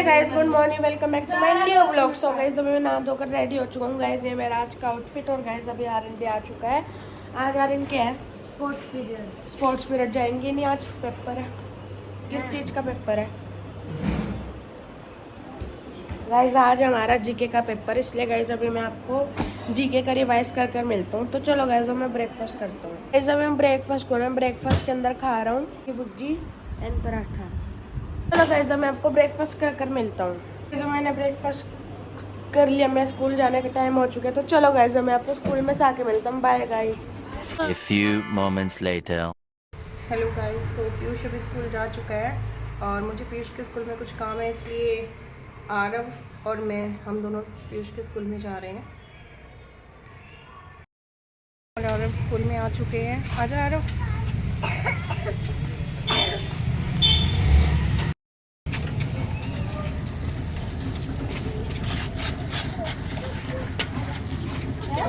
Guys, good morning, welcome back to my new vlog. So guys अभी मैं नहा धोकर रेडी हो चुका हूँ गाइस। ये मेरा आज का आउटफिट। और गाइस अभी आर्यन भी आ चुका है। आज आर्यन क्या है? स्पोर्ट्स पीरियड जाएंगे नहीं, आज पेपर है। किस चीज़ का पेपर है गाइस? आज हमारा जीके का पेपर, इसलिए गाइस अभी मैं आपको जीके का रिवाइज कर कर मिलता हूँ। तो चलो गाइस अब मैं ब्रेकफास्ट करता हूँ। गाइस अभी मैं ब्रेकफास्ट कर रहा हूँ। ब्रेकफास्ट के अंदर खा रहा हूँ भुर्जी एंड पराठा। चलो गाइस अब मैं आपको ब्रेकफास्ट कर कर मिलता हूँ। गाइस मैंने ब्रेकफास्ट कर लिया, मैं स्कूल जाने का टाइम हो चुका है। तो चलो गाइस मैं आपको स्कूल में से आके मिलता हूँ। Bye guys. A few moments later. Hello guys, तो पीयूष अभी स्कूल जा चुका है और मुझे पीयूष के स्कूल में कुछ काम है, इसलिए आरव और मैं हम दोनों पीयूष के स्कूल में जा रहे हैं। और आरव स्कूल में आ चुके हैं। आजा आरव।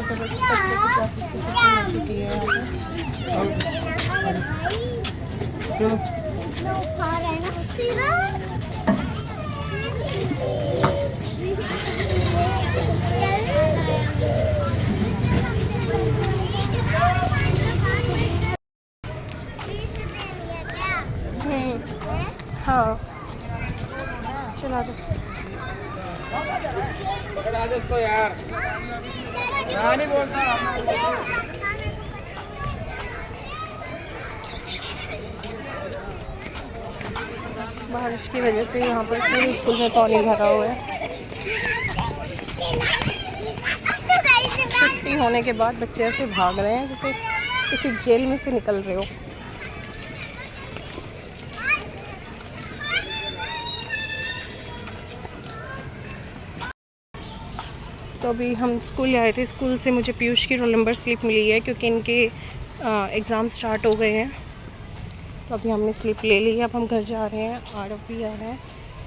बच्चे की क्लासेस की छुट्टी हो चुकी है यहाँ पे। हाँ चला दो। पकड़ा दे उसको यार। नहीं बोलता। बारिश की वजह से यहाँ पर पूरे स्कूल में पानी भरा हुआ है। छुट्टी होने के बाद बच्चे ऐसे भाग रहे हैं जैसे किसी जेल में से निकल रहे हो। तो अभी हम स्कूल आए थे। स्कूल से मुझे पीयूष की रोल नंबर स्लिप मिली है क्योंकि इनके एग्ज़ाम स्टार्ट हो गए हैं। तो अभी हमने स्लिप ले ली है। अब हम घर जा रहे हैं। आरव भी आ रहा है,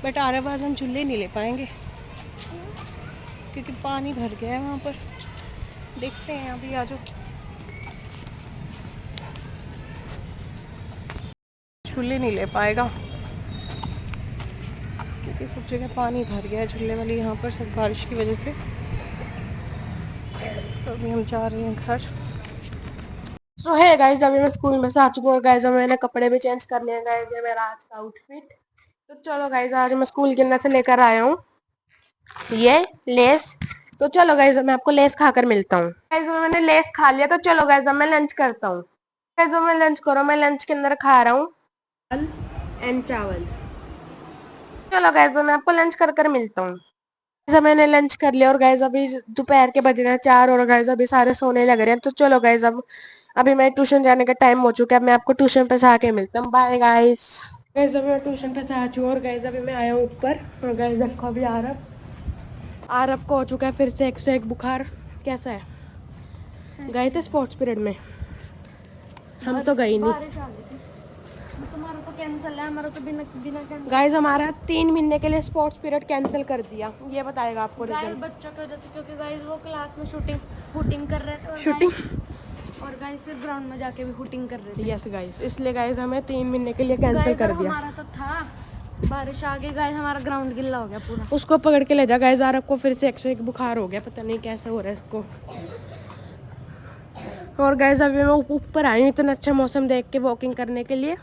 बट आरव आज हम झूले नहीं ले पाएंगे क्योंकि पानी भर गया है वहाँ पर। देखते हैं, अभी आ जाओ। झूले नहीं ले पाएगा क्योंकि सब जगह पानी भर गया है। झूले वाली यहाँ पर सब बारिश की वजह से। तो अभी हम जा रहे हैं घर। तो है गाइस, अभी मैं स्कूल में से आ चुकी हूँ और गाइस मैंने कपड़े भी चेंज कर लिए। गाइस ये मेरा आज का आउटफिट। तो चलो गाइस, आज मैं स्कूल के अंदर से लेकर आया हूँ ये लेस। तो चलो गाइस मैं आपको लेस खाकर मिलता हूँ। गाइस मैंने लेस खा लिया। तो चलो गाइस मैं लंच करता हूँ। गाइस मैं लंच करो, मैं लंच के अंदर खा रहा हूँ दाल एंड चावल। चलो गाइस मैं आपको लंच कर कर मिलता हूँ। गाइस मैंने लंच कर लिया और गाइस अभी दोपहर के बज रहे हैं 4 और गाइस अभी सारे सोने लग रहे हैं। तो चलो गाइस अब अभी मैं ट्यूशन जाने का टाइम हो चुका है। मैं आपको ट्यूशन पे से आके मिलता हूँ। Bye guys. गाइस अभी मैं ट्यूशन पे से आ चुकी हूँ और गाइस अभी मैं आया हूँ ऊपर। और गाइस देखो अभी आरव को हो चुका है फिर से एक बुखार। कैसा है? गए थे स्पोर्ट्स पीरियड में? हम तो गए नहीं। तुम्हारा तो कैंसिल है, हमारा तो बिना कैंसिल। गाइस हमारा 3 महीने के लिए स्पोर्ट्स पीरियड कैंसिल कर दिया। ये बताएगा आपको रिजल्ट। बच्चों की वजह से, क्योंकि गाइस वो क्लास में शूटिंग कर रहे थे। शूटिंग और गाइस फिर ग्राउंड में जाके भी शूटिंग कर रहे थे। यस गाइस, इसलिए गाइस हमें 3 महीने के लिए कैंसिल कर दिया। हमारा तो था, बारिश आ गई गाइस, हमारा ग्राउंड गिल्ला हो गया पूरा। उसको पकड़ के ले जा गाइस। आरव को फिर से 101 बुखार हो गया, पता नहीं कैसे हो रहा है इसको। और गाइस अभी मैं ऊपर आई हूँ इतना अच्छा मौसम देख के वॉकिंग करने के लिए।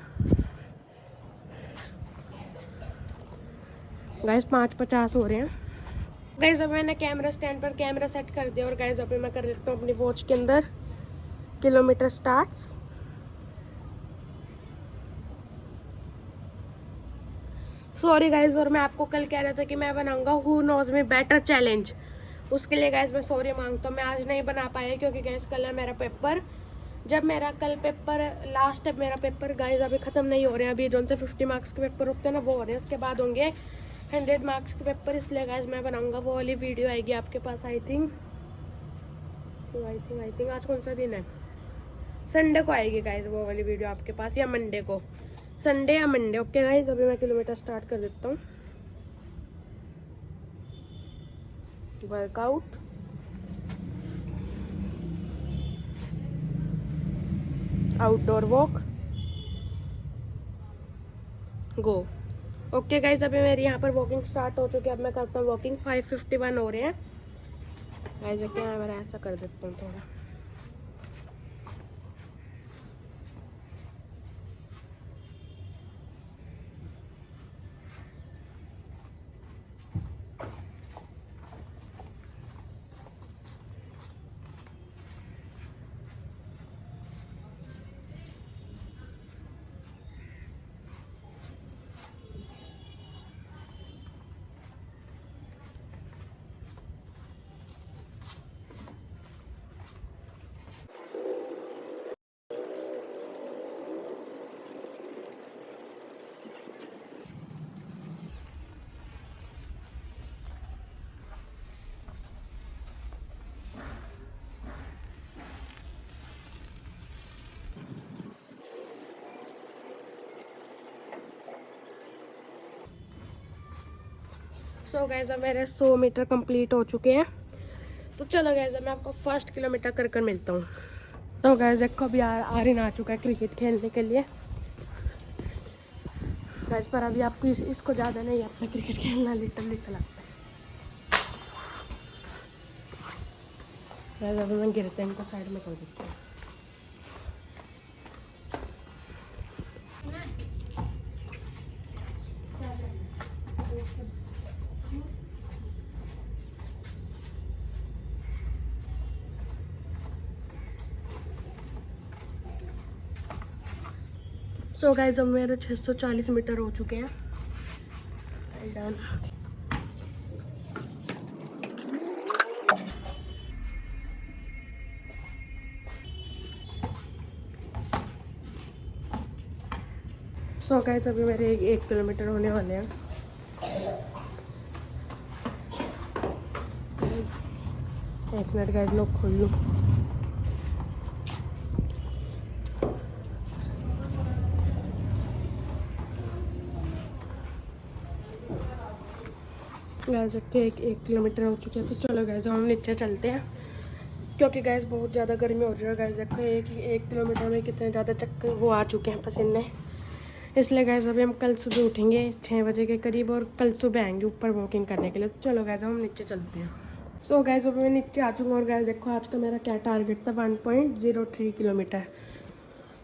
गाइस 5:50 हो रहे हैं। गाइस अभी मैंने कैमरा स्टैंड पर कैमरा सेट कर दिया और गाइस अभी मैं कर लेता हूँ अपनी वॉच के अंदर किलोमीटर स्टार्ट्स। सॉरी गाइस, और मैं आपको कल कह रहा था कि मैं बनाऊंगा who knows me better challenge. उसके लिए गाइस मैं सॉरी मांगता हूँ, मैं आज नहीं बना पाया क्योंकि गाइस कल है मेरा पेपर। जब मेरा कल पेपर लास्ट है, मेरा पेपर गाइस अभी ख़त्म नहीं हो रहे हैं। अभी जो से 50 मार्क्स के पेपर होते हैं ना वो हो रहे हैं, उसके बाद होंगे 100 मार्क्स के पेपर। इसलिए गाइस मैं बनाऊंगा, वो वाली वीडियो आएगी आपके पास आई थिंक आज कौन सा दिन है? संडे को आएगी गाइस वो वाली वीडियो आपके पास, या मंडे को। संडे या मंडे। ओके गाइस अभी मैं किलोमीटर स्टार्ट कर देता हूँ। वर्कआउट, आउटडोर वॉक, गो। ओके गाइज, अभी मेरी यहाँ पर वॉकिंग स्टार्ट हो चुकी है। अब मैं करता हूँ वॉकिंग। 5:51 हो रहे हैं गाइज। क्या मैं ऐसा कर देता हूँ थोड़ा। सो गाइज, अब मेरे 100 मीटर कंप्लीट हो चुके हैं। तो चलो गाइज, मैं आपको फर्स्ट किलोमीटर कर मिलता हूँ। तो गाइज देखो, अभी आर्यन आ चुका है क्रिकेट खेलने के लिए गाइज। पर अभी आपको इसको ज़्यादा नहीं आता क्रिकेट खेलना, लिटल लिटल आता है गाइज। अभी मैं गिरते हैं, इनको साइड में कर देती हूँ। सो गाइज, अब मेरे 640 मीटर हो चुके हैं। डन। सो गाइज, अभी मेरे 1 किलोमीटर होने वाले हैं। एक मिनट गाइज, लोग खोल लूँ। गैस एक किलोमीटर हो चुके हैं। तो चलो गैस, हम नीचे चलते हैं, क्योंकि गैस बहुत ज़्यादा गर्मी हो रही है। गैस देखो, एक किलोमीटर में कितने ज़्यादा चक्कर वो आ चुके हैं पसीने। इसलिए गैस अभी हम कल सुबह उठेंगे 6 बजे के करीब, और कल सुबह आएंगे ऊपर वॉकिंग करने के लिए। तो चलो गैस, हम नीचे चलते हैं। सो गैस, अभी मैं नीचे आ चुका हूँ। और गैस देखो, आज का मेरा क्या टारगेट था, 1.03 किलोमीटर।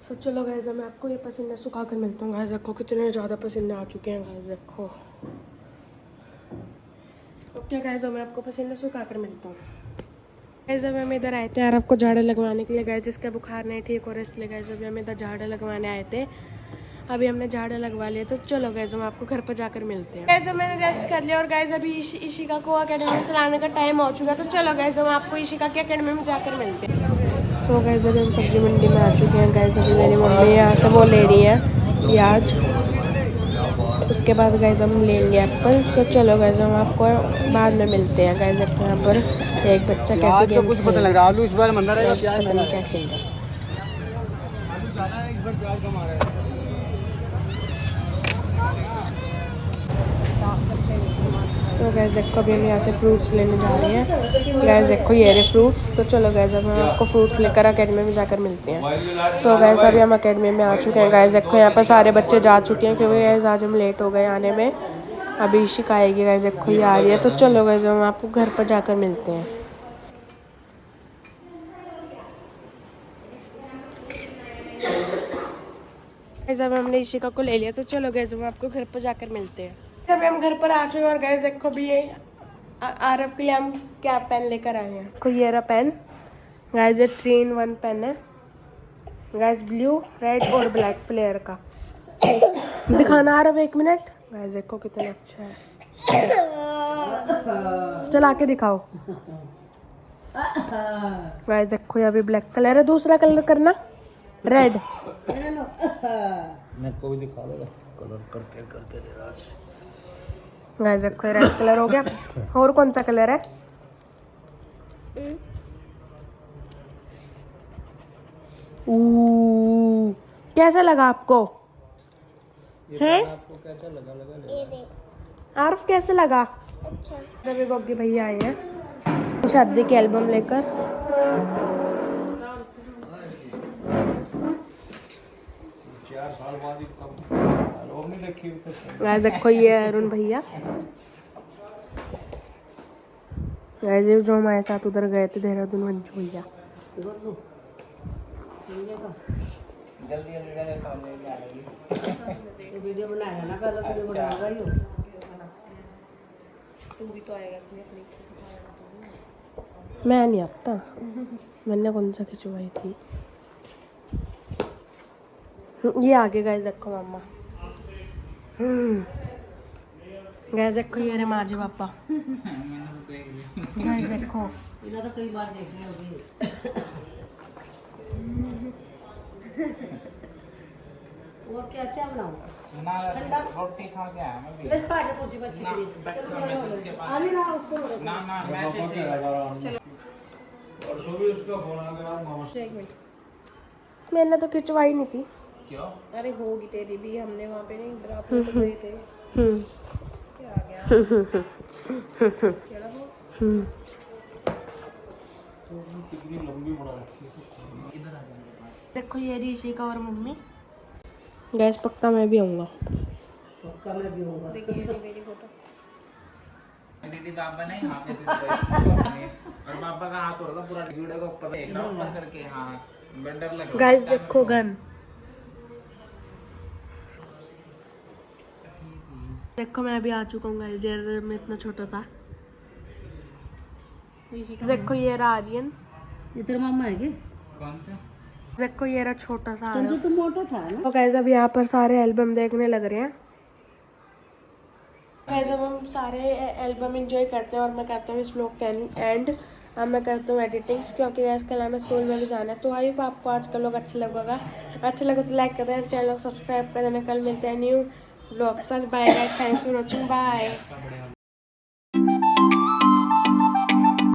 सो चलो गैस, मैं आपको ये पसीने सुखा कर मिलता हूँ। गैस देखो, कितने ज़्यादा पसीने आ चुके हैं। गैस देखो। ओके गाइस, मैं आपको पसीने सुखा कर मिलता हूँ। गाइस, अभी हम इधर आए थे यार आपको झाड़ू लगवाने के लिए। गाइस, जिसका बुखार नहीं ठीक हो रहा है, इसलिए गाइस अभी हम इधर झाड़ू लगवाने आए थे। अभी हमने झाड़ू लगवा लिया। तो चलो गाइस, हम आपको घर पर जाकर मिलते हैं। गाइस, मैंने रेस्ट कर लिया। और गाइस, अभी इशिका को अकेडमी से लाने का टाइम हो चुका है। तो चलो गाइस, हम आपको इशिका की अकेडमी में जाकर मिलते हैं। सो गाइस, अभी हम सब्जी मंडी में आ चुके हैं। गाइस, अभी मेरी मम्मी यहाँ से वो ले रही है प्याज। उसके बाद गाइस हम लेंगे एप्पल। सो चलो गाइस, हम आपको बाद में मिलते हैं। गाइस देखो, यहाँ पर एक बच्चा कैसे गेम कुछ पता लग रहा है। आलू इस बार मंदा रहेगा, प्याज पता नहीं क्या खेल रहा है। आलू ज्यादा है, इस बार प्याज कम आ रहा है। सो गाइस देखो, अभी हम यहाँ से फ्रूट्स लेने जा रहे हैं। गाइस देखो, ये रहे फ्रूट्स। तो चलो गाइस, अब हम आपको फ्रूट्स लेकर अकेडमी में जाकर मिलते हैं। सो गाइस, अभी हम अकेडमी में आ चुके हैं। गाइस देखो, यहाँ पर सारे बच्चे जा चुके हैं, क्योंकि गाइस आज हम लेट हो गए आने में। अभी इशिका आएगी। गाइस देखो, ये आ रही है। तो चलो गाइस, हम आपको घर पर जाकर मिलते हैं। गाइस, अब हमने इशिका को ले लिया। तो चलो गाइस, हम आपको घर पर जाकर मिलते हैं। अभी हम घर पर आ चुके हैं। और गाइस देखो, भी ये आरव के लिए हम क्या पेन लेकर आए हैं। को ये रहा पेन। गाइस, ये 3-in-1 पेन है। गाइस, ब्लू, रेड और ब्लैक फ्लेयर का। दिखाना आरव, 1 मिनट। गाइस देखो, कितना अच्छा है। चला के दिखाओ। गाइस देखो, ये भी ब्लैक कलर है। दूसरा कलर करना, रेड। मैं को भी दिखा देगा कलर करके करके दे रहा है। गाइस देखो, रेड कलर हो गया। और कौन सा कलर है? कैसा लगा आपको? हैं? आपको कैसा लगा आरफ कैसे लगा? अच्छा। सभी गोगी भैया आए हैं शादी की एल्बम लेकर। 4 साल बाद गाइस देखो ये है अरुण भैया। गाइस ये जो हमारे साथ उधर गए थे देहरादून मंजू भैया। जल्दी जल्दी सामने आ रही वीडियो बनाया ना कल वीडियो बनाऊंगा ही तू भी तो आएगा इसलिए अपनी मैं नहीं आता, मैंने कौन सा खिंचवाई थी। ये आगे गाइस देखो मम्मा। गाइस देखो ये रे मार्जी पापा। गाइस देखो इन्हें तो कई बार देखने होगी। और क्या अच्छा बनाऊं? ना रोटी खा के आया मैं भी। बस पाजा कुर्सी पर छिप रही। अरे ना ऊपर ना मैसेज चलो और सुबह उसका फोन आ गया मामा से। एक मिनट। मैंने तो खिंचवाई नहीं थी। क्यों? अरे होगी तेरी भी, हमने वहाँ पे नहीं बराबर तो गए थे। क्या आ गया? क्या लगा? कितनी लंबी बना रखी है। इधर आ जा मेरे पास। देखो ये ऋषि का और मम्मी। गैस पक्का मैं भी आऊँगा। पक्का मैं भी होऊंगा। देखिए ये मेरी फोटो। दीदी बाबा ने यहाँ पे और बाबा का हाथ होगा पूरा वीडियो को ऊपर एक राउंड ऊपर करके। हाँ डर लग रहा है। गाइस देखो गन। देखो मैं भी आ चुका हूँ गाइस, जब मैं इतना छोटा था। देखो ये रहा आर्यन। ये तेरा मामा है क्या? कौन सा? देखो ये रहा छोटा सा तुम तो मोटा था ना। तो गाइस अब यहाँ पर सारे एल्बम देखने लग रहे हैं। गाइस अब हम सारे एल्बम एंजॉय करते हैं और मैं करता हूँ इस व्लॉग का एंड। अब मैं करता हूँ एडिटिंग्स, क्योंकि गाइस कल हमें स्कूल में भी जाना है। तो आई होप आपको आज का व्लॉग अच्छा लगेगा। अच्छा लगे तो लाइक कर देना, चैनल को सब्सक्राइब कर देना। कल मिलते हैं न्यू व्लॉग। सच bye guys, thanks for watching, bye.